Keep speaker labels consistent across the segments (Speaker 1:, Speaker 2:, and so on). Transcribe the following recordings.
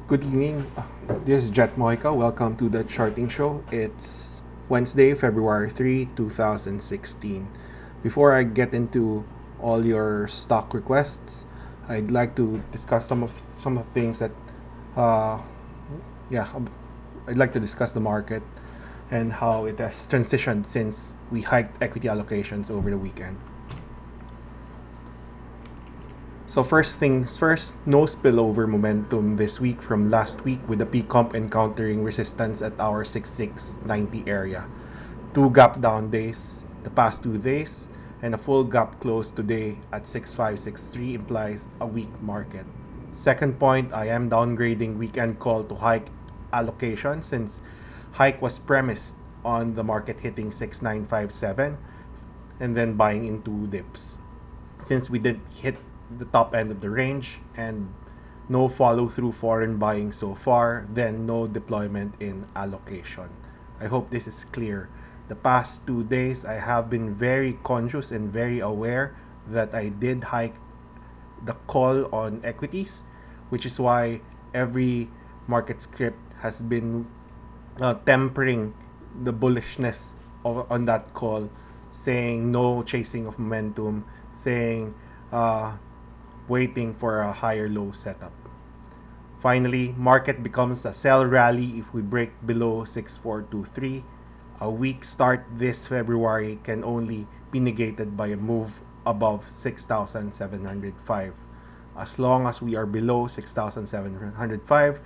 Speaker 1: Good evening. This is Jet Moika. Welcome to the Charting Show. It's Wednesday, February 3, 2016. Before I get into all your stock requests, I'd like to discuss some of the things that uh yeah, I'd like to discuss the market and how it has transitioned since we hiked equity allocations over the weekend. So first things first, no spillover momentum this week from last week with the P-Comp encountering resistance at our 6690 area. Two gap down days the past 2 days and a full gap close today at 6563 implies a weak market. Second point, I am downgrading weekend call to hike allocation since hike was premised on the market hitting 6957 and then buying in two dips. Since we did hit the top end of the range and no follow through foreign buying so far, then no deployment in allocation. I hope this is clear. The past 2 days, I have been very conscious and very aware that I did hike the call on equities, which is why every market script has been tempering the bullishness on that call, saying no chasing of momentum, saying waiting for a higher low setup. Finally, market becomes a sell rally if we break below 6423. A weak start this February can only be negated by a move above 6,705. As long as we are below 6,705,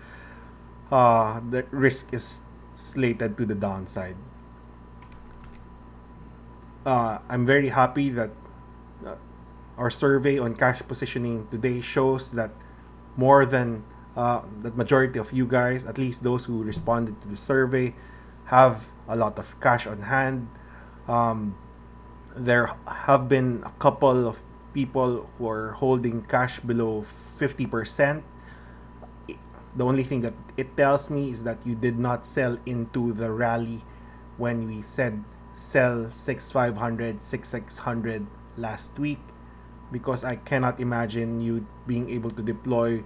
Speaker 1: the risk is slated to the downside. I'm very happy that uh, our survey on cash positioning today shows that more than the majority of you guys, at least those who responded to the survey, have a lot of cash on hand. Um, there have been a couple of people who are holding cash below 50%. The only thing that it tells me is that you did not sell into the rally when we said sell 6500, 6600 last week, because I cannot imagine you being able to deploy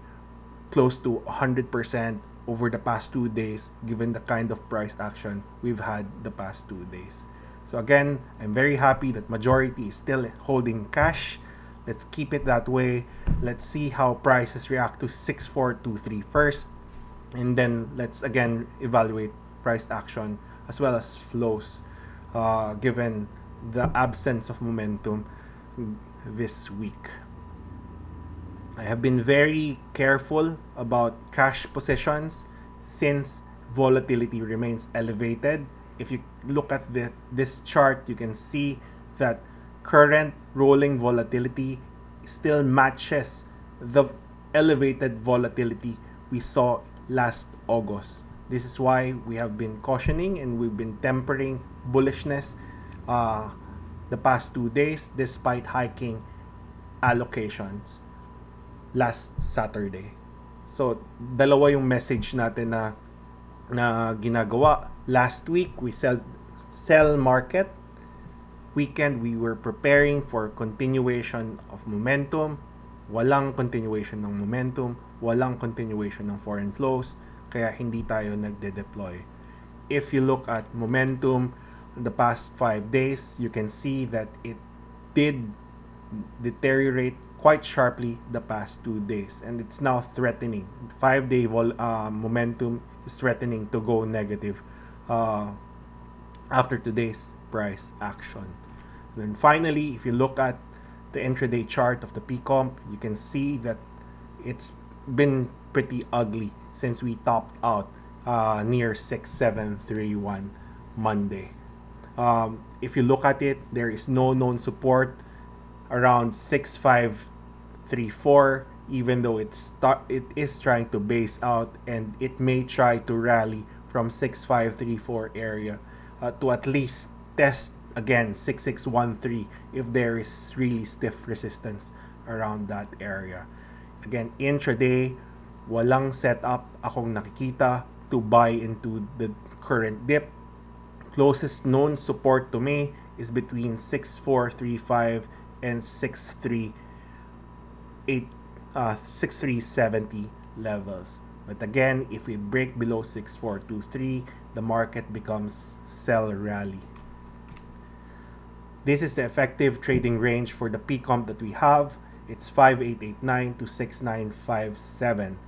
Speaker 1: close to 100% over the past 2 days given the kind of price action we've had the past 2 days. So again, I'm very happy that majority is still holding cash. Let's keep it that way. Let's see how prices react to 6423 first, and then let's again evaluate price action as well as flows given the absence of momentum this week. I have been very careful about cash positions since volatility remains elevated. If you look at this chart, you can see that current rolling volatility still matches the elevated volatility we saw last August. This is why we have been cautioning and we've been tempering bullishness the past 2 days despite hiking allocations last Saturday. So, dalawa yung message natin na ginagawa. Last week, we sell market. Weekend, we were preparing for continuation of momentum. Walang continuation ng momentum. Walang continuation ng foreign flows. Kaya hindi tayo nagde-deploy. If you look at momentum the past 5 days, you can see that it did deteriorate quite sharply the past 2 days, and it's now threatening. 5-day momentum is threatening to go negative after today's price action. And then finally, if you look at the intraday chart of the P-Comp, you can see that it's been pretty ugly since we topped out near 6731 Monday. If you look at it, there is no known support around 6534, even though it is trying to base out, and it may try to rally from 6534 area to at least test again 6613 if there is really stiff resistance around that area. Again, intraday, walang setup akong nakikita to buy into the current dip. Closest known support to me is between 6435 and 6370 levels. But again, if we break below 6423, the market becomes sell rally. This is the effective trading range for the P-comp that we have. It's 5889 to 6957.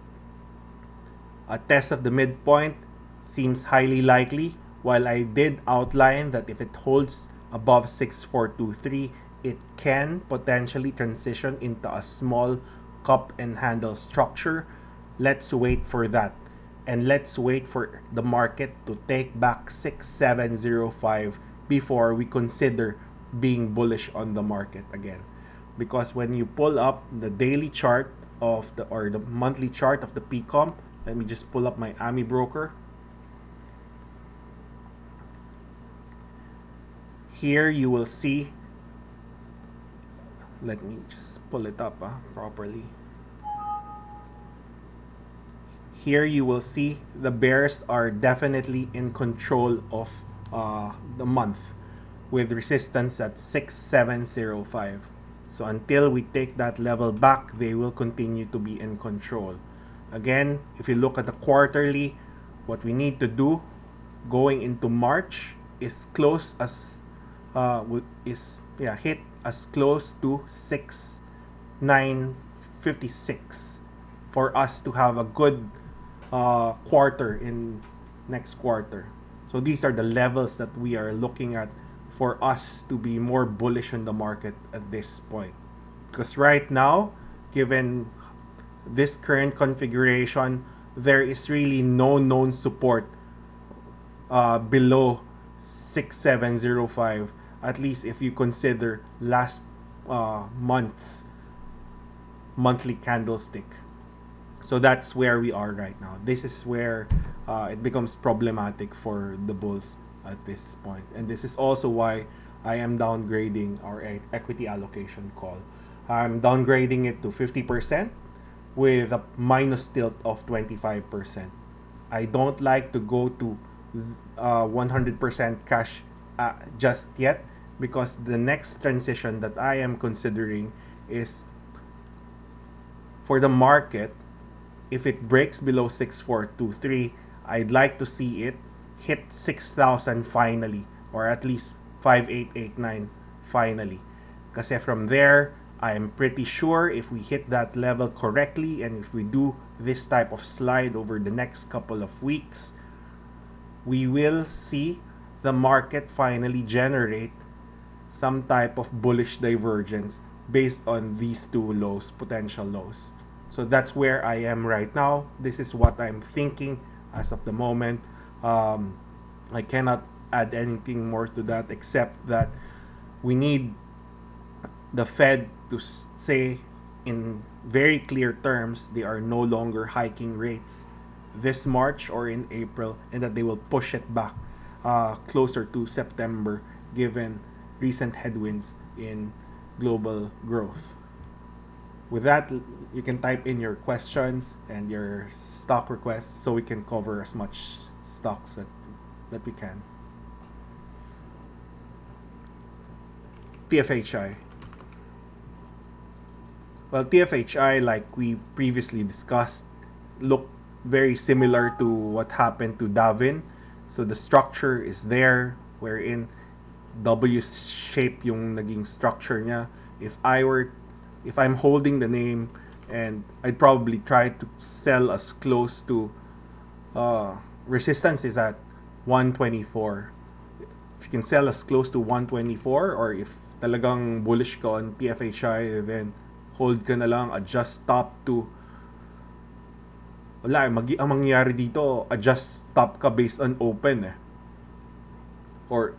Speaker 1: A test of the midpoint seems highly likely, while I did outline that if it holds above 6423, it can potentially transition into a small cup and handle structure. Let's wait for that. And let's wait for the market to take back 6705 before we consider being bullish on the market again. Because when you pull up the daily chart of the monthly chart of the P-comp, let me just pull up my AMI broker. Here you will see, let me just pull it up properly. Here you will see the bears are definitely in control of the month with resistance at 6705. So until we take that level back, they will continue to be in control. Again, if you look at the quarterly, what we need to do going into March is close as hit as close to 6956 for us to have a good quarter in next quarter. So these are the levels that we are looking at for us to be more bullish on the market at this point. Because right now, given this current configuration, there is really no known support below 6705, at least if you consider last month's monthly candlestick. So that's where we are right now. This is where it becomes problematic for the bulls at this point. And this is also why I am downgrading our equity allocation call. I'm downgrading it to 50% with a minus tilt of 25%. I don't like to go to 100% cash just yet, because the next transition that I am considering is for the market. If it breaks below 6423, I'd like to see it hit 6,000 finally, or at least 5889 finally. Kasi from there, I am pretty sure if we hit that level correctly, and if we do this type of slide over the next couple of weeks, we will see the market finally generate some type of bullish divergence based on these two lows, potential lows. So that's where I am right now. This is what I'm thinking as of the moment. I cannot add anything more to that, except that we need the Fed to say in very clear terms they are no longer hiking rates this March or in April, and that they will push it back closer to September, given recent headwinds in global growth. With that, you can type in your questions and your stock requests so we can cover as much stocks that we can. TFHI. Well, TFHI, like we previously discussed, looked very similar to what happened to Davin. So the structure is there, wherein W shape yung naging structure niya. If I'm holding the name, and I'd probably try to sell as close to resistance is at 124. If you can sell as close to 124, or if talagang bullish ka on TFHI, then hold ka na lang, adjust stop to ang mangyayari dito, adjust stop ka based on open or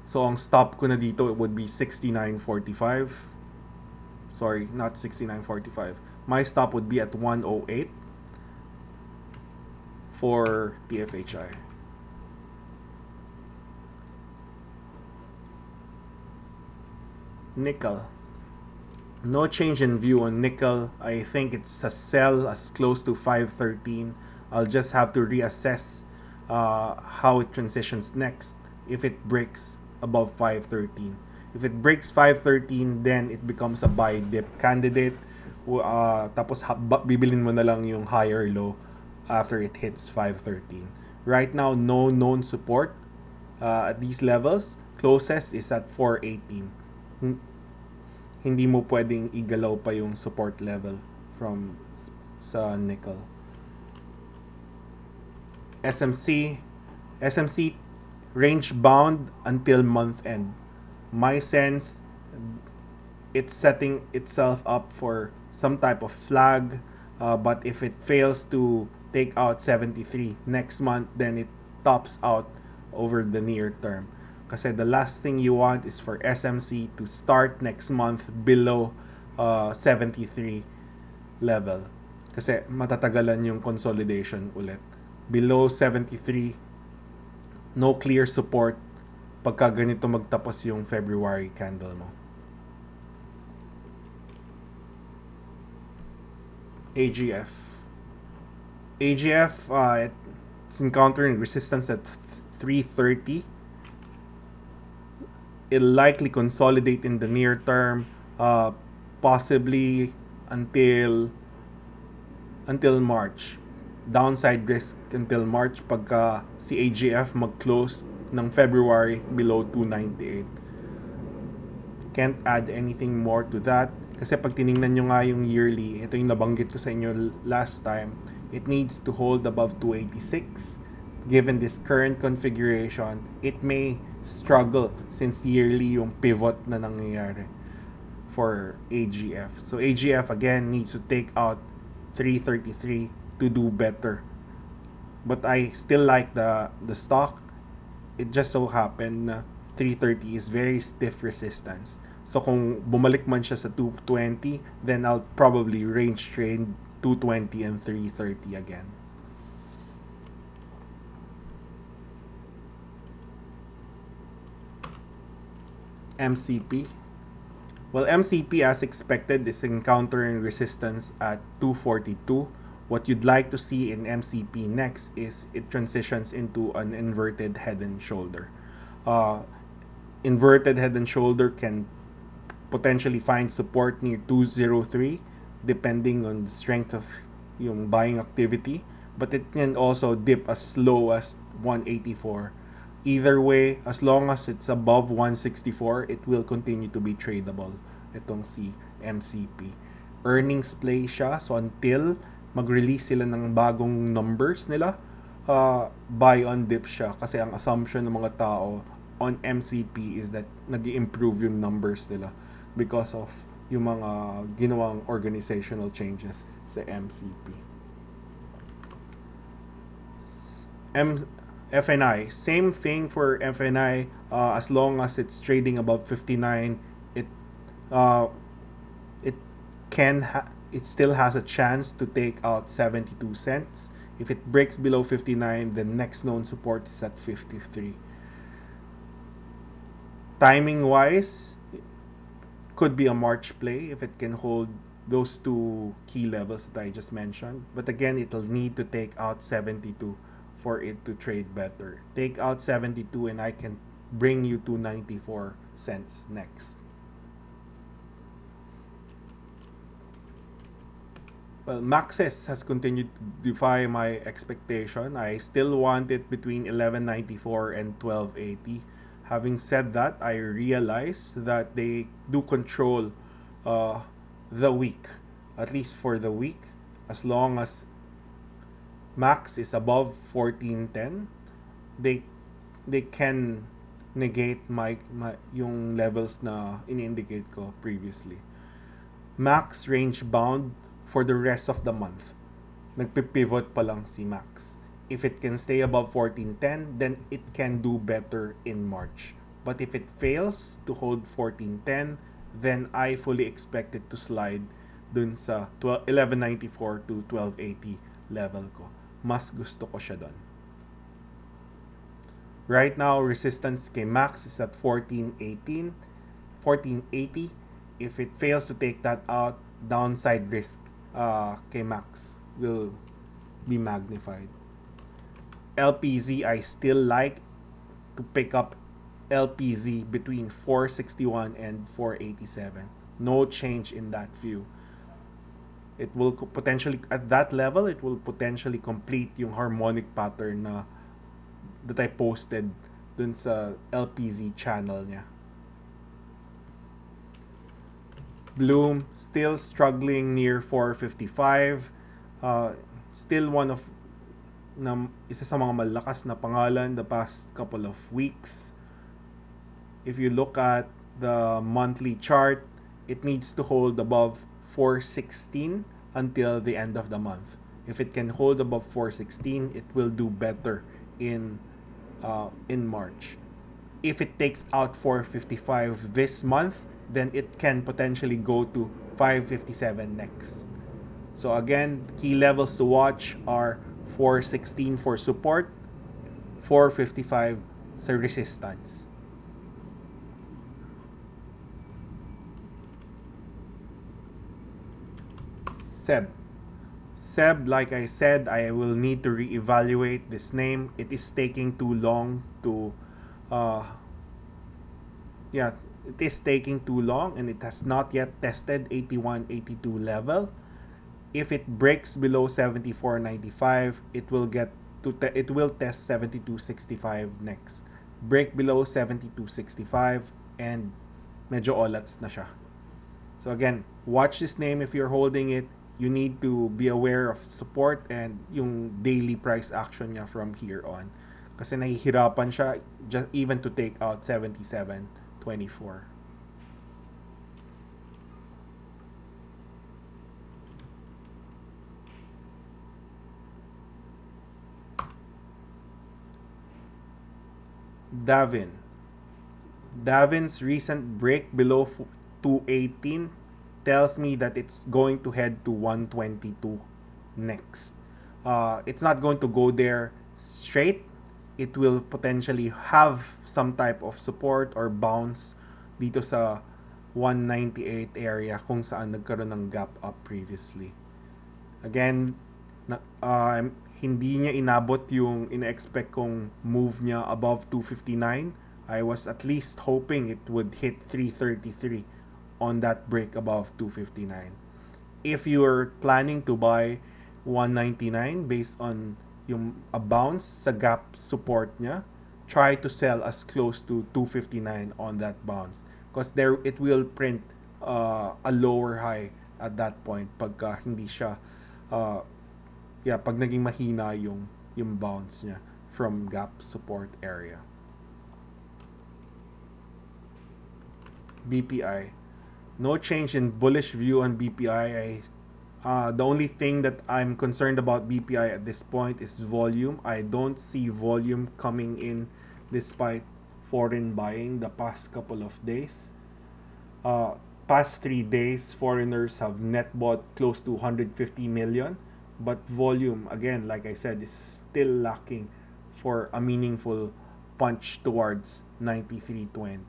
Speaker 1: so ang stop ko na dito, it would be 69.45. Sorry, not 69.45. My stop would be at 108 for TFHI. Nickel. No change in view on nickel. I think it's a sell as close to 513. I'll just have to reassess how it transitions next if it breaks above 513. If it breaks 513, then it becomes a buy dip candidate. Tapos bibilin mo na lang yung higher low after it hits 513. Right now, no known support at these levels. Closest is at 418. Hindi mo pwedeng igalaw pa yung support level from sa nickel. SMC range bound until month end. My sense, it's setting itself up for some type of flag, but if it fails to take out 73 next month, then it tops out over the near term. Kasi the last thing you want is for SMC to start next month below 73 level. Kasi matatagalan yung consolidation ulit. Below 73, no clear support pagka ganito magtapos yung February candle mo. AGF. It's encountering resistance at 330. It'll likely consolidate in the near term, possibly until March. Downside risk until March pagka si AGF mag-close ng February below 298. Can't add anything more to that. Kasi pag tiningnan nyo nga yung yearly, ito yung nabanggit ko sa inyo last time, it needs to hold above 286. Given this current configuration, it may struggle since yearly yung pivot na nangyayari for AGF. So AGF again needs to take out 333 to do better. But I still like the stock. It just so happened na 330 is very stiff resistance. So kung bumalik man siya sa 220, then I'll probably range trade 220 and 330 again. MCP. Well, MCP as expected is encountering resistance at 242. What you'd like to see in MCP next is it transitions into an inverted head and shoulder. Inverted head and shoulder can potentially find support near 203 depending on the strength of yung buying activity, but it can also dip as low as 184. Either way, as long as it's above 164, it will continue to be tradable. Itong si MCP. Earnings play siya, so until mag-release sila ng bagong numbers nila, buy on dip siya. Kasi ang assumption ng mga tao on MCP is that nag-improve yung numbers nila because of yung mga ginawang organizational changes sa MCP. FNI, same thing for FNI. As long as it's trading above 59, it still has a chance to take out 72 cents. If it breaks below 59, the next known support is at 53. Timing wise, could be a March play if it can hold those two key levels that I just mentioned. But again, it'll need to take out 72 for it to trade better. Take out 72 and I can bring you to 94 cents next. Well, Maxis has continued to defy my expectation. I still want it between 1194 and 1280. Having said that, I realize that they do control the week, at least for the week. As long as Max is above 1410, they can negate my yung levels na ini-indicate ko previously. Max range bound for the rest of the month. Nagpipivot pa lang si Max. If it can stay above 1410, then it can do better in March. But if it fails to hold 1410, then I fully expect it to slide dun sa 1194 to 1280 level ko. Mas gusto ko siya dun. Right now, resistance kay Max is at 1480. If it fails to take that out, downside risk kay Max will be magnified. LPZ, I still like to pick up LPZ between 461 and 487. No change in that view. it will potentially, at that level, it will potentially complete yung harmonic pattern na that I posted dun sa LPZ channel niya. Bloom still struggling near 455. Still one of isa sa mga malakas na pangalan the past couple of weeks. If you look at the monthly chart, it needs to hold above 416 until the end of the month. If it can hold above 416, it will do better in March. If it takes out 455 this month, then it can potentially go to 557 next. So again, key levels to watch are 416 for support, 455 sa resistance. Seb, like I said, I will need to reevaluate this name. It is taking too long to it is taking too long, and it has not yet tested 81-82 level. If it breaks below 74.95, it will test 72.65 next. Break below 72.65 and medyo olats na siya. So again, watch this name if you're holding it. You need to be aware of support and yung daily price action niya from here on. Kasi nahihirapan siya just even to take out 77.24. Davin's recent break below 218 tells me that it's going to head to 122 next. It's not going to go there straight. It will potentially have some type of support or bounce dito sa 198 area kung saan nagkaroon ng gap up previously. Again, hindi niya inabot yung ina-expect kong move niya above 259. I was at least hoping it would hit 333 on that break above 259. If you're planning to buy 199 based on yung a bounce sa gap support niya, try to sell as close to 259 on that bounce, because there it will print a lower high at that point pagka hindi siya pag naging mahina yung bounce niya from gap support area. BPI, no change in bullish view on BPI. The only thing that I'm concerned about BPI at this point is volume. I don't see volume coming in despite foreign buying the past couple of days. Past 3 days, foreigners have net bought close to 150 million, but volume, again, like I said, is still lacking for a meaningful punch towards 93.20.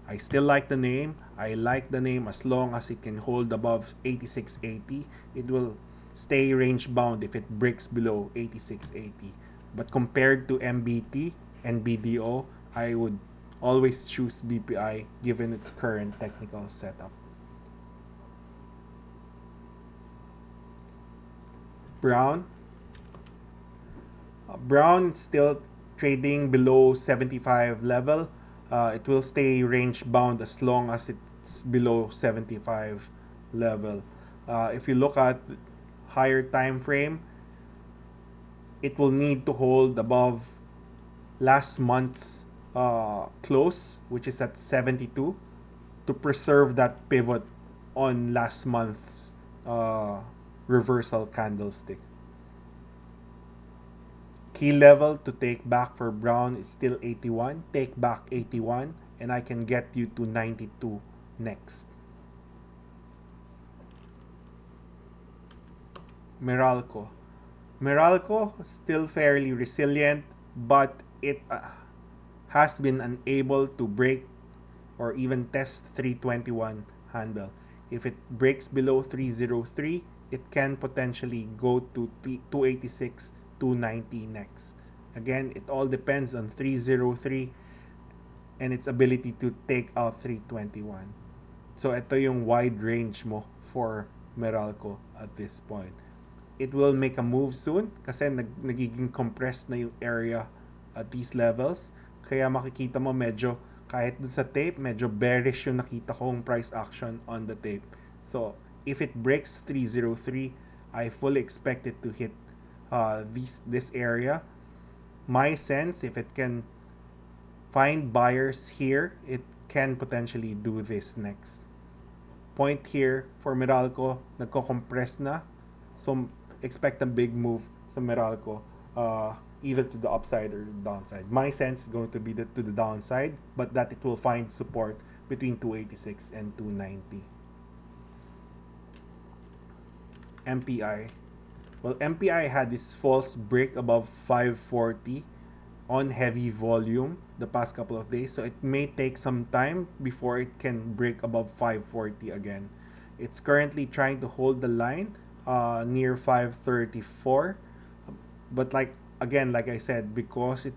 Speaker 1: I still like the name. I like the name as long as it can hold above 86.80. It will stay range bound if it breaks below 86.80. But compared to MBT and BDO, I would always choose BPI given its current technical setup. Brown still trading below 75 level. It will stay range bound as long as it's below 75 level. If you look at higher time frame, it will need to hold above last month's close, which is at 72, to preserve that pivot on last month's reversal candlestick. Key level to take back for Brown is still 81. Take back 81 and I can get you to 92 next. Meralco still fairly resilient, but it has been unable to break or even test 321 handle. If it breaks below 303, it can potentially go to 286, 290 next. Again, it all depends on 303 and its ability to take out 321. So ito yung wide range mo for Meralco at this point. It will make a move soon kasi nagiging compressed na yung area at these levels. Kaya makikita mo medyo kahit dun sa tape, medyo bearish yung nakita kong price action on the tape. So, if it breaks 303, I fully expect it to hit this area. My sense, if it can find buyers here, it can potentially do this next. Point here for Meralco, nagko-compress na. So, expect a big move sa Meralco, either to the upside or the downside. My sense is going to be to the downside, but that it will find support between 286 and 290. MPI. Well, MPI had this false break above 540 on heavy volume the past couple of days, so it may take some time before it can break above 540 again. It's currently trying to hold the line near 534, but like I said, because it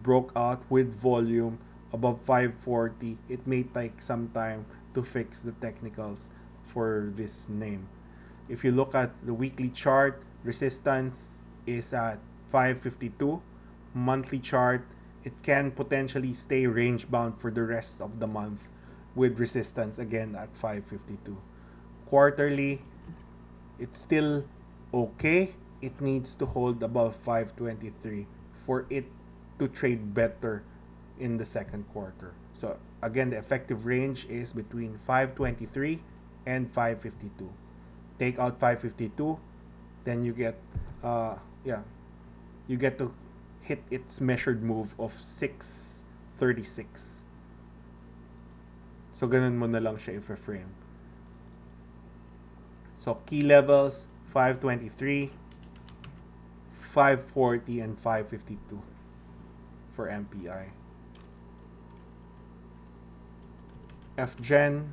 Speaker 1: broke out with volume above 540, it may take some time to fix the technicals for this name. If you look at the weekly chart, resistance is at 552. Monthly chart, it can potentially stay range bound for the rest of the month with resistance again at 552. Quarterly, it's still okay. It needs to hold above 523 for it to trade better in the second quarter. So again, the effective range is between 523 and 552. Take out 552, then you get you get to hit its measured move of 636. So ganun mo na lang siya i-frame. So key levels 523, 540 and 552 for MPI. FGen,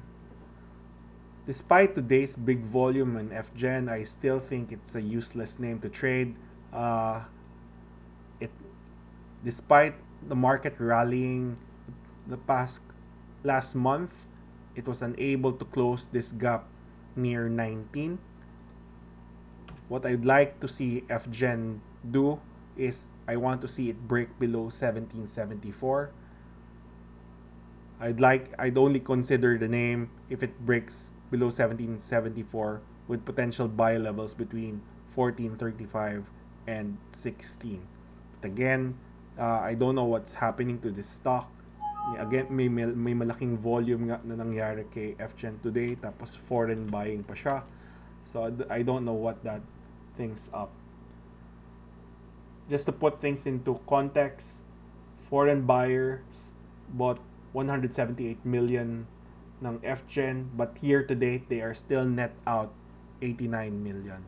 Speaker 1: despite today's big volume in FGen, I still think it's a useless name to trade. Despite the market rallying last month, it was unable to close this gap near 19. What I'd like to see FGen do is I want to see it break below 1774. I'd only consider the name if it breaks below 1774 with potential buy levels between 1435 and 16. But again, I don't know what's happening to this stock. Again, may malaking volume nga na nangyari kay FGen today, tapos foreign buying pa siya. So I don't know what that thing's up. Just to put things into context, foreign buyers bought 178 million ng FGen, but year to date they are still net out 89 million.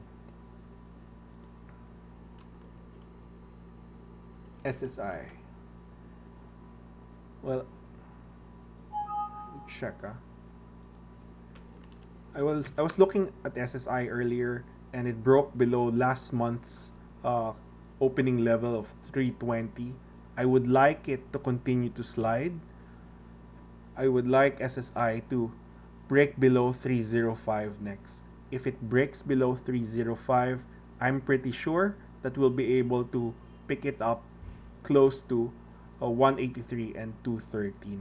Speaker 1: SSI. Well, check. I was looking at SSI earlier, and it broke below last month's opening level of 320. I would like it to continue to slide. I would like SSI to break below 305 next. If it breaks below 305, I'm pretty sure that we'll be able to pick it up close to 183 and 213.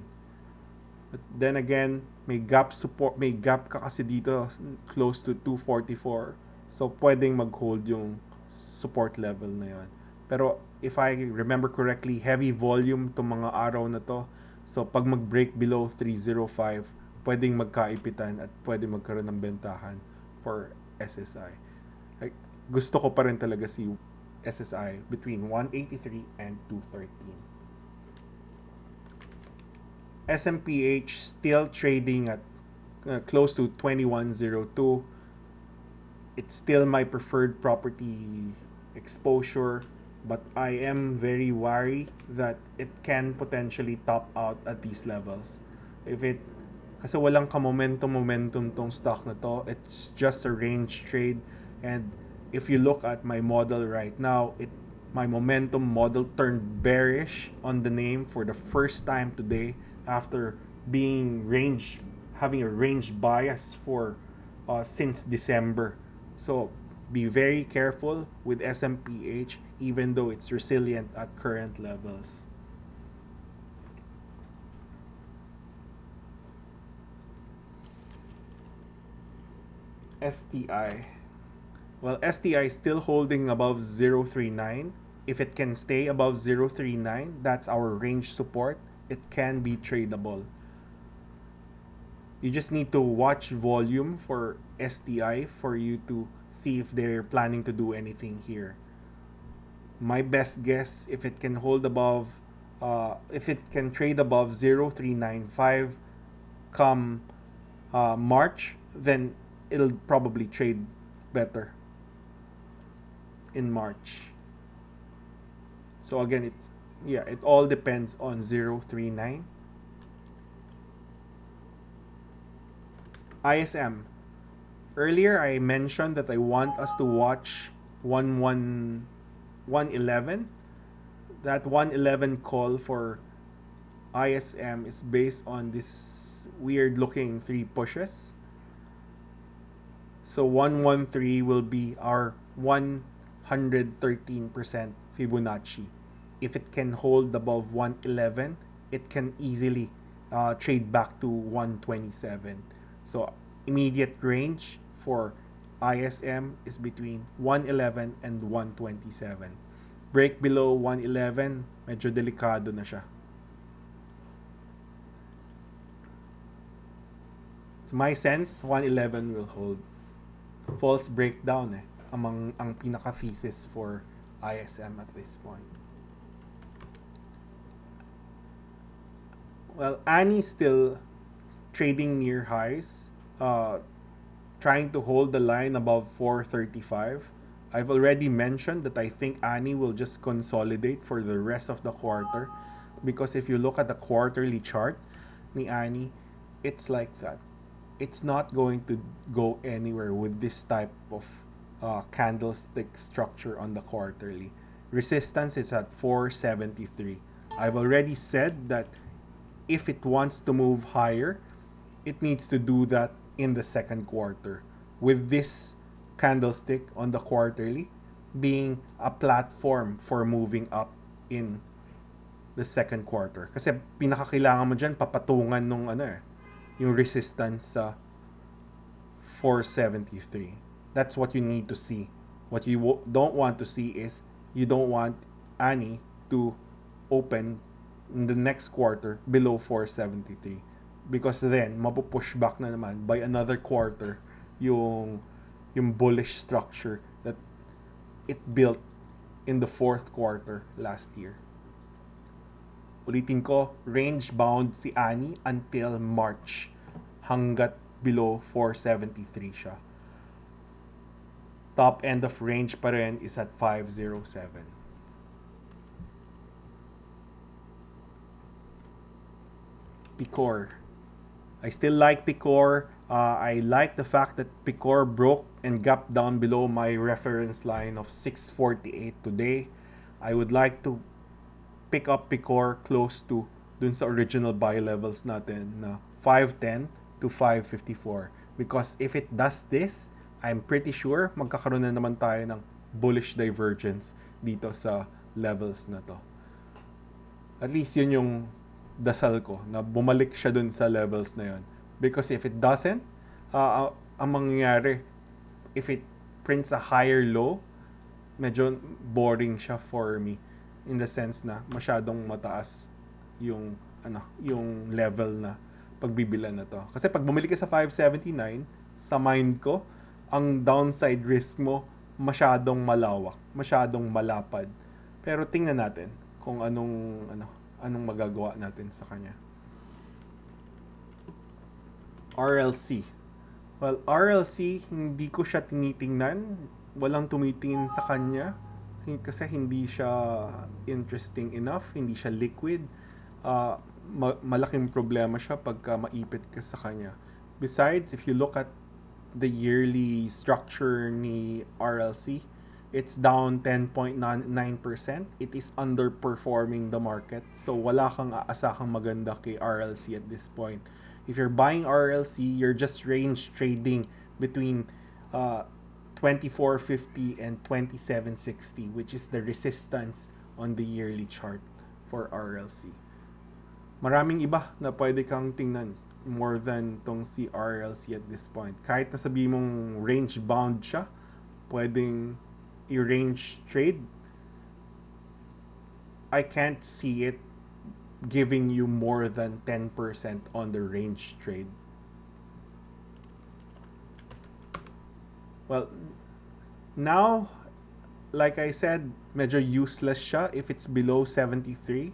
Speaker 1: But then again, may gap ka kasi dito close to 244. So pwedeng mag-hold yung support level na yon. Pero if I remember correctly, heavy volume tong mga araw na to. So pag mag-break below 305, pwedeng magkaipitan at pwedeng magkaroon ng bentahan for SSI. Gusto ko pa rin talaga si SSI between 183 and 213. SMPH still trading at close to 2102. It's still my preferred property exposure, but I am very wary that it can potentially top out at these levels. Kasi walang momentum tong stock na to. It's just a range trade, and if you look at my model right now, my momentum model turned bearish on the name for the first time today after having a range bias for since December. So be very careful with SMPH even though it's resilient at current levels. STI. Well, STI is still holding above 039. If it can stay above 039, that's our range support. It can be tradable. You just need to watch volume for STI for you to see if they're planning to do anything here. My best guess, if it can hold above, if it can trade above 0.395 come March, then it'll probably trade better in March. So again, it all depends on 0.39. ISM. Earlier, I mentioned that I want us to watch 111. That 111 call for ISM is based on this weird looking 3 pushes. So 113 will be our 113% Fibonacci. If it can hold above 111, it can easily trade back to 127. So immediate range for ISM is between 111 and 127. Break below 111, medyo delikado na siya. So my sense, 111 will hold. False breakdown ang pinaka thesis for ISM at this point. Well, ANI still trading near highs, trying to hold the line above 435. I've already mentioned that I think ANI will just consolidate for the rest of the quarter, because if you look at the quarterly chart ni ANI, it's like that. It's not going to go anywhere with this type of candlestick structure on the quarterly. Resistance is at 473. I've already said that if it wants to move higher, it needs to do that in the second quarter, with this candlestick on the quarterly being a platform for moving up in the second quarter. Kasi pinakakailangan mo dyan, papatungan nung yung resistance sa 473. That's what you need to see. What you don't want to see is, you don't want ANI to open in the next quarter below 473, because then mapupush back na naman by another quarter yung bullish structure that it built in the fourth quarter last year. Ulitin ko, range bound si ANI until March, hanggat below 473 siya. Top end of range pa rin is at 507. Picor. I still like Picor. I like the fact that Picor broke and gapped down below my reference line of 648 today. I would like to pick up Picor close to dun sa original buy levels natin na 510 to 554. Because if it does this, I'm pretty sure magkakaroon na naman tayo ng bullish divergence dito sa levels na to. At least yun yung dasal ko, na bumalik siya dun sa levels na yun. Because if it doesn't, ang mangyayari, if it prints a higher low, medyo boring siya for me. In the sense na masyadong mataas yung level na pagbibilan na to. Kasi pag bumalik ka sa 579, sa mind ko, ang downside risk mo masyadong malawak, masyadong malapad. Pero tingnan natin kung anong magagawa natin sa kanya. RLC. Well, RLC, hindi ko siya tinitingnan. Walang tumitingin sa kanya. Kasi hindi siya interesting enough. Hindi siya liquid. Malaking problema siya pagka maipit ka sa kanya. Besides, if you look at the yearly structure ni RLC, it's down 10.9%. It is underperforming the market. So wala kang aasahang maganda kay RLC at this point. If you're buying RLC, you're just range trading between 2450 and 2760, which is the resistance on the yearly chart for RLC. Maraming iba na pwede kang tingnan more than tong si RLC at this point. Kahit na sabi mong range bound siya, pwedeng i-range trade. I can't see it giving you more than 10% on the range trade. Well, now, like I said, medyo useless siya if it's below 73.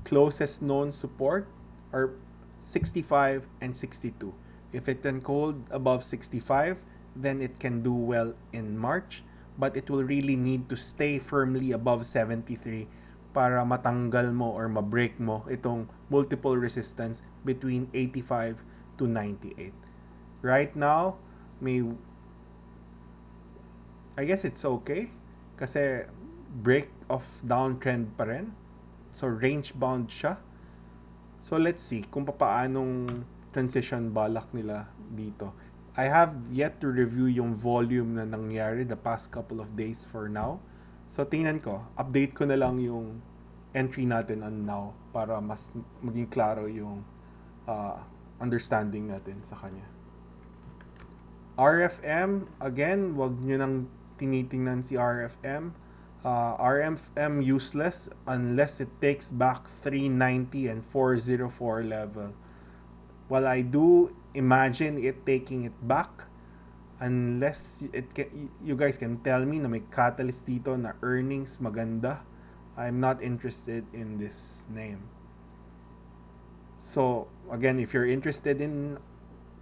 Speaker 1: Closest known support are 65 and 62. If it can hold above 65, then it can do well in March, but it will really need to stay firmly above 73 para matanggal mo or ma-break mo itong multiple resistance between 85 to 98. Right now, I guess it's okay kasi break of downtrend pa rin. So range bound siya. So let's see kung paanong transition balak nila dito. I have yet to review yung volume na nangyari the past couple of days for now. So tingnan ko, update ko na lang yung entry natin on now para mas maging klaro yung understanding natin sa kanya. RFM, again, wag nyo nang tinitingnan si RFM. RFM useless unless it takes back 390 and 404 level. Well, I do imagine it taking it back unless you guys can tell me na may catalyst dito na earnings maganda. I'm not interested in this name. So, again, if you're interested in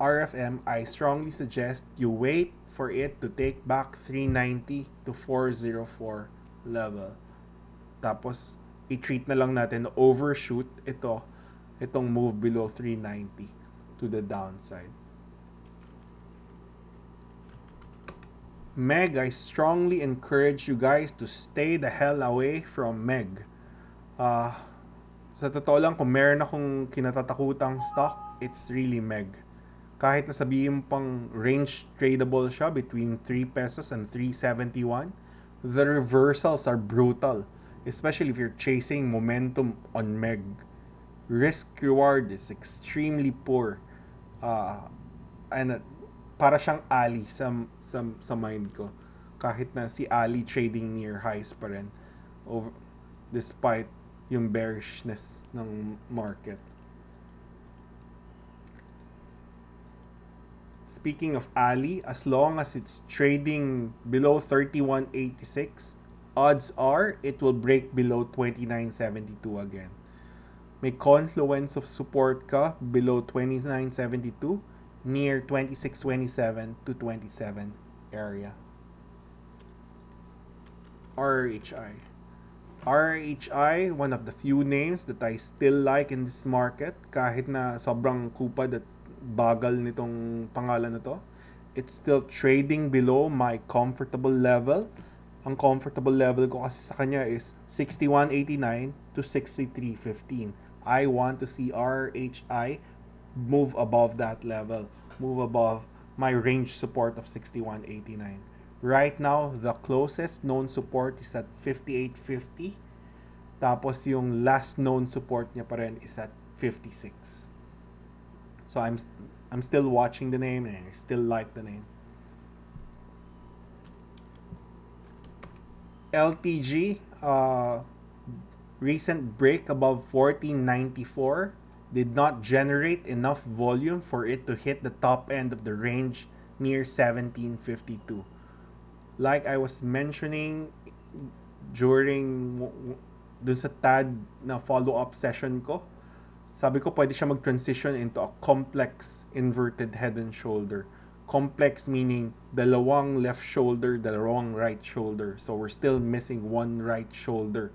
Speaker 1: RFM, I strongly suggest you wait for it to take back 390 to 404 level. Tapos, i-treat na lang natin overshoot itong move below 390 to the downside. Meg, I strongly encourage you guys to stay the hell away from Meg. Sa totoo lang, kung meron akong kinatatakutang stock, it's really Meg. Kahit na sabihin pang range tradable siya between 3 pesos and 371, the reversals are brutal, especially if you're chasing momentum on Meg. Risk reward is extremely poor. And para siyang Ali sa mind ko. Kahit na si Ali trading near highs pa rin despite yung bearishness ng market. Speaking of Ali, as long as it's trading below 31.86, odds are it will break below 29.72 again. May confluence of support ka below 29.72 near 26.27 to 27 area. RHI, one of the few names that I still like in this market kahit na sobrang kupad at bagal nitong pangalan na to. It's still trading below my comfortable level. Ang comfortable level ko kasi sa kanya is 61.89 to 63.15. I want to see RHI move above that level, move above my range support of 61.89. Right now, the closest known support is at 58.50. Tapos yung last known support niya pa rin is at 56. So I'm still watching the name and I still like the name. LPG, recent break above 1494 did not generate enough volume for it to hit the top end of the range near 1752. Like I was mentioning during dun sa TAD na follow-up session ko, sabi ko pwede siya mag-transition into a complex inverted head and shoulder. Complex meaning dalawang left shoulder, dalawang right shoulder. So we're still missing one right shoulder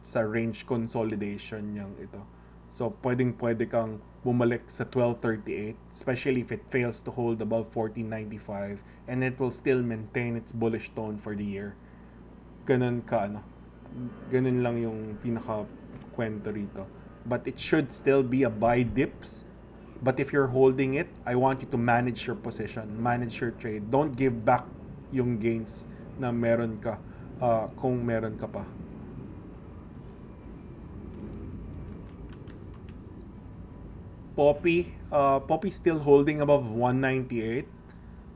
Speaker 1: sa range consolidation niyang ito. So pwede kang bumalik sa 1238, especially if it fails to hold above 1495 and it will still maintain its bullish tone for the year. Ganun lang yung pinaka kwento rito. But it should still be a buy dips But if you're holding it, I want you to manage your position, manage your trade. Don't give back yung gains na meron ka, kung meron ka pa. Poppy still holding above 198.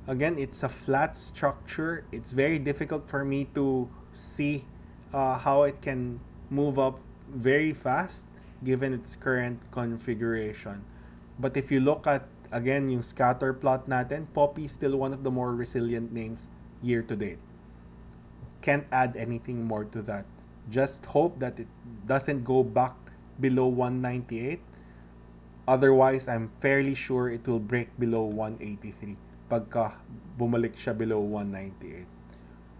Speaker 1: Again, it's a flat structure. It's very difficult for me to see how it can move up very fast given its current configuration. But if you look at, again, yung scatter plot natin, Poppy is still one of the more resilient names year to date. Can't add anything more to that. Just hope that it doesn't go back below 198. Otherwise, I'm fairly sure it will break below 183 pagka bumalik siya below 198.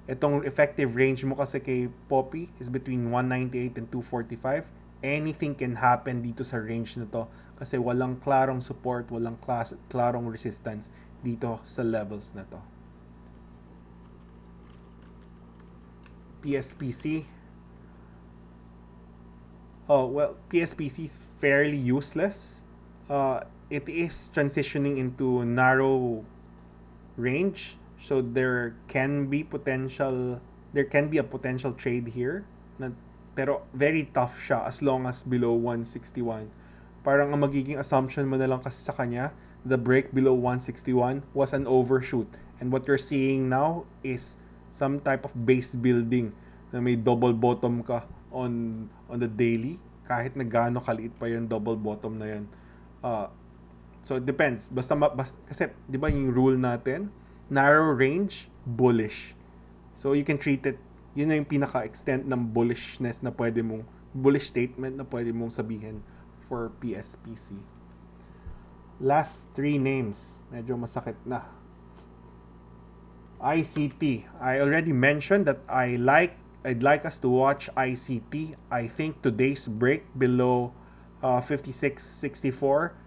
Speaker 1: Itong effective range mo kasi kay Poppy is between 198 and 245. Anything can happen dito sa range na to kasi walang klarong support, walang klarong resistance dito sa levels na to. PSPC. Oh, well, PSPC is fairly useless. It is transitioning into narrow range, so there can be a potential trade here pero very tough siya as long as below 161. Parang ang magiging assumption mo na lang kasi sa kanya, the break below 161 was an overshoot, and what you're seeing now is some type of base building na may double bottom ka on the daily kahit na gaano kaliit pa yung double bottom na yan. So it depends. Basta kasi 'di ba yung rule natin, narrow range, bullish. So you can treat it, yun na yung pinaka-extent ng bullishness na pwede mong, bullish statement na pwede mong sabihin for PSPC. Last 3 names, medyo masakit na. ICT. I already mentioned that I'd like us to watch ICT. I think today's break below 56.64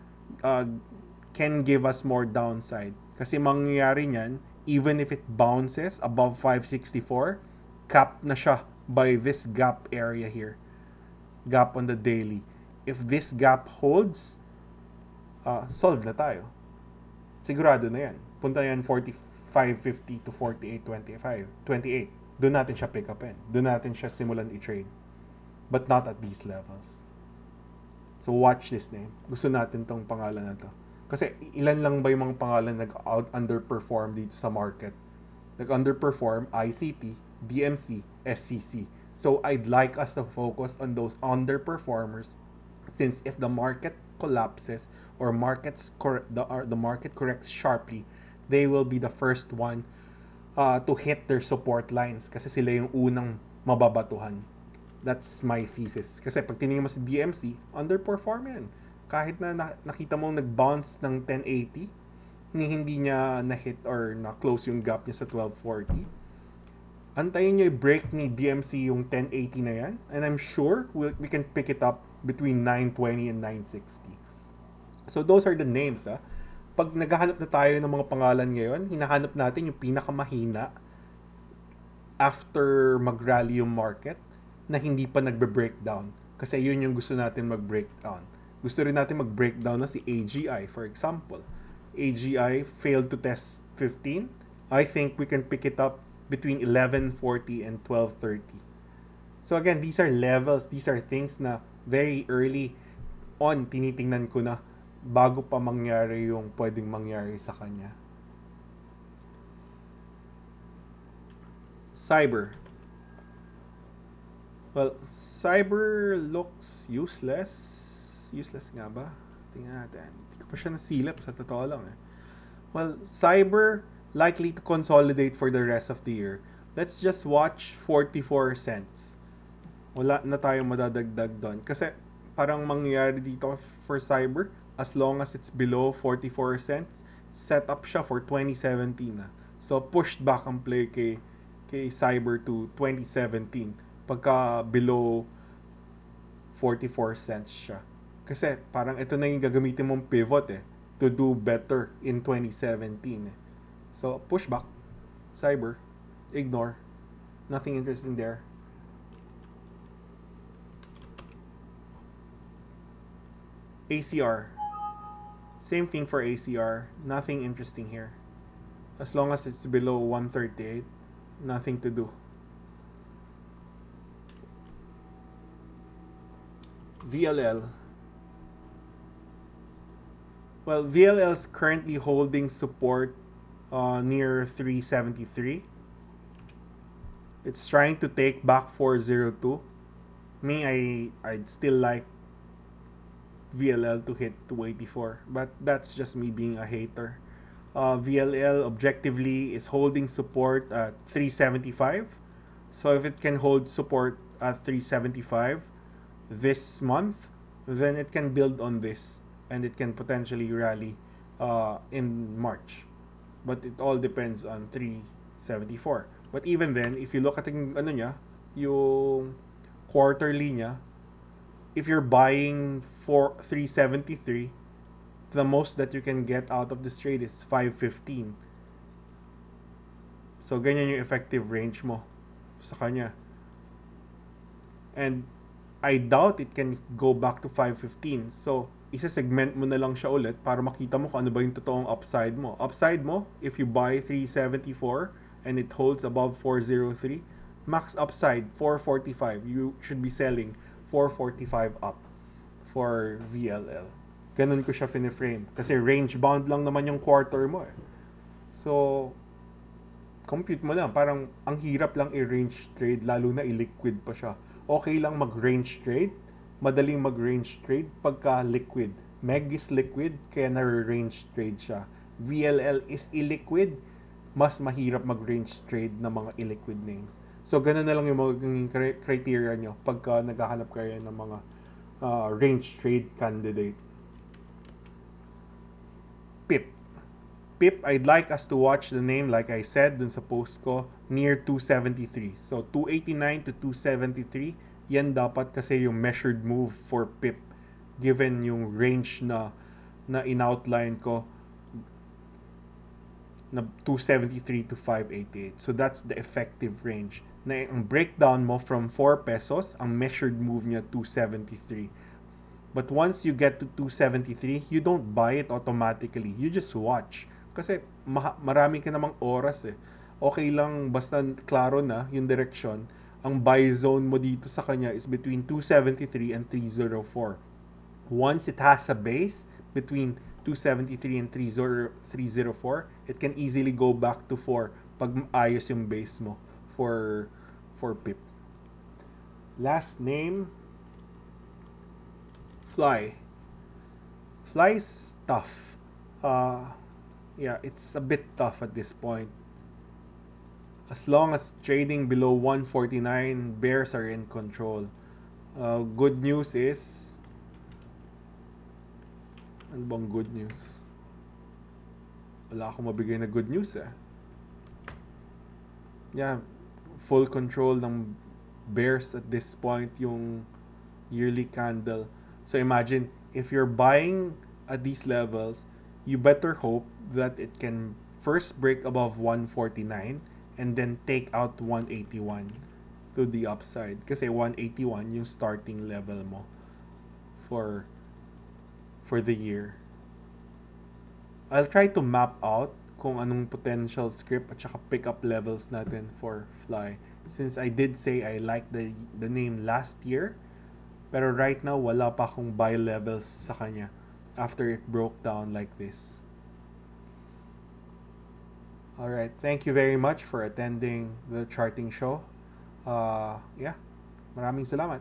Speaker 1: can give us more downside. Kasi mangyayari niyan, even if it bounces above 564, cap na siya by this gap area here. Gap on the daily. If this gap holds, solve na tayo. Sigurado na yan. Punta yan 45.50 to 48.25. 28. Doon natin siya pick upin. Doon natin siya simulan i-trade. But not at these levels. So watch this name. Gusto natin tong pangalan na to. Kasi ilan lang ba yung mga pangalan nag-underperform dito sa market? Nag-underperform ICT, DMC, SCC. So I'd like us to focus on those underperformers, since if the market collapses or the market corrects sharply, they will be the first one to hit their support lines kasi sila yung unang mababatuhan. That's my thesis. Kasi pag tinignan mo si DMC, underperform yan. Kahit na nakita mong nag-bounce ng 1080, hindi niya na-hit or na-close yung gap niya sa 1240. Antayin niyo i-break ni DMC yung 1080 na yan, and I'm sure we can pick it up between 920 and 960. So those are the names. Pag naghahanap na tayo ng mga pangalan ngayon, hinahanap natin yung pinakamahina after mag-rally yung market na hindi pa nagbe-breakdown. Kasi yun yung gusto natin mag-breakdown. Gusto rin natin mag-breakdown na si AGI, for example. AGI failed to test 15. I think we can pick it up between 1140 and 1230. So again, these are levels, these are things na very early on tinitingnan ko na bago pa mangyari yung pwedeng mangyari sa kanya. Cyber. Well, Cyber looks useless. Useless nga ba? Tingnan natin. Hindi ko pa siya nasilip, sa totoo lang eh. Well, Cyber likely to consolidate for the rest of the year. Let's just watch 44 cents. Wala na tayong madadagdag doon. Kasi parang mangyayari dito for Cyber, as long as it's below 44 cents, set up siya for 2017 na. So, pushed back ang play kay Cyber to 2017 pagka below 44 cents siya. Kasi parang ito na yung gagamitin mong pivot to do better in 2017 So, push back. Cyber. Ignore. Nothing interesting there. ACR. Same thing for ACR. Nothing interesting here. As long as it's below 138, nothing to do. VLL. Well, VLL is currently holding support near 373. It's trying to take back 402. I'd still like VLL to hit 284, but that's just me being a hater. VLL objectively is holding support at 375. So if it can hold support at 375 this month, then it can build on this and it can potentially rally in March. But it all depends on 374. But even then, if you look at yung quarterly niya, if you're buying for 373, the most that you can get out of this trade is 515. So ganyan yung effective range mo sa kanya. And I doubt it can go back to 515. So isa-segment mo na lang siya ulit para makita mo kung ano ba yung totoong upside mo. Upside mo, if you buy 374 and it holds above 403, max upside 445. You should be selling 445 up for VLL. Ganun ko siya fine-frame. Kasi range bound lang naman yung quarter mo eh. So, compute mo lang. Parang ang hirap lang i-range trade, lalo na i-liquid pa siya. Okay lang mag-range trade. Madaling mag-range trade pagka liquid. Meg is liquid, kaya na-range trade siya. VLL is illiquid, mas mahirap mag-range trade ng mga illiquid names. So, ganun na lang yung magiging criteria nyo pagka naghahanap kayo ng mga range trade candidate. PIP. PIP, I'd like us to watch the name, like I said dun sa post ko, near 273. So, 289 to 273, yan dapat kasi yung measured move for PIP given yung range na in-outline ko na 273 to 588. So, that's the effective range. Na ang breakdown mo from 4 pesos, ang measured move niya 273. But once you get to 273, you don't buy it automatically. You just watch. Kasi marami ka namang oras eh. Okay lang basta klaro na yung direction. Ang buy zone mo dito sa kanya is between 273 and 304. Once it has a base between 273 and 304, it can easily go back to 4 pag ayos yung base mo for PIP. Last name, Fly. Fly is tough. Yeah, it's a bit tough at this point. As long as trading below 149, bears are in control. Good news is, ano bang good news? Wala akong mabigay na good news eh. Yeah, full control ng bears at this point yung yearly candle. So imagine, if you're buying at these levels, you better hope that it can first break above 149 and then take out 181 to the upside. Kasi 181 yung starting level mo for the year. I'll try to map out kung anong potential script at saka pick up levels natin for Fly. Since I did say I liked the name last year, pero right now wala pa akong buy levels sa kanya after it broke down like this. Alright, thank you very much for attending the charting show. Yeah, maraming salamat.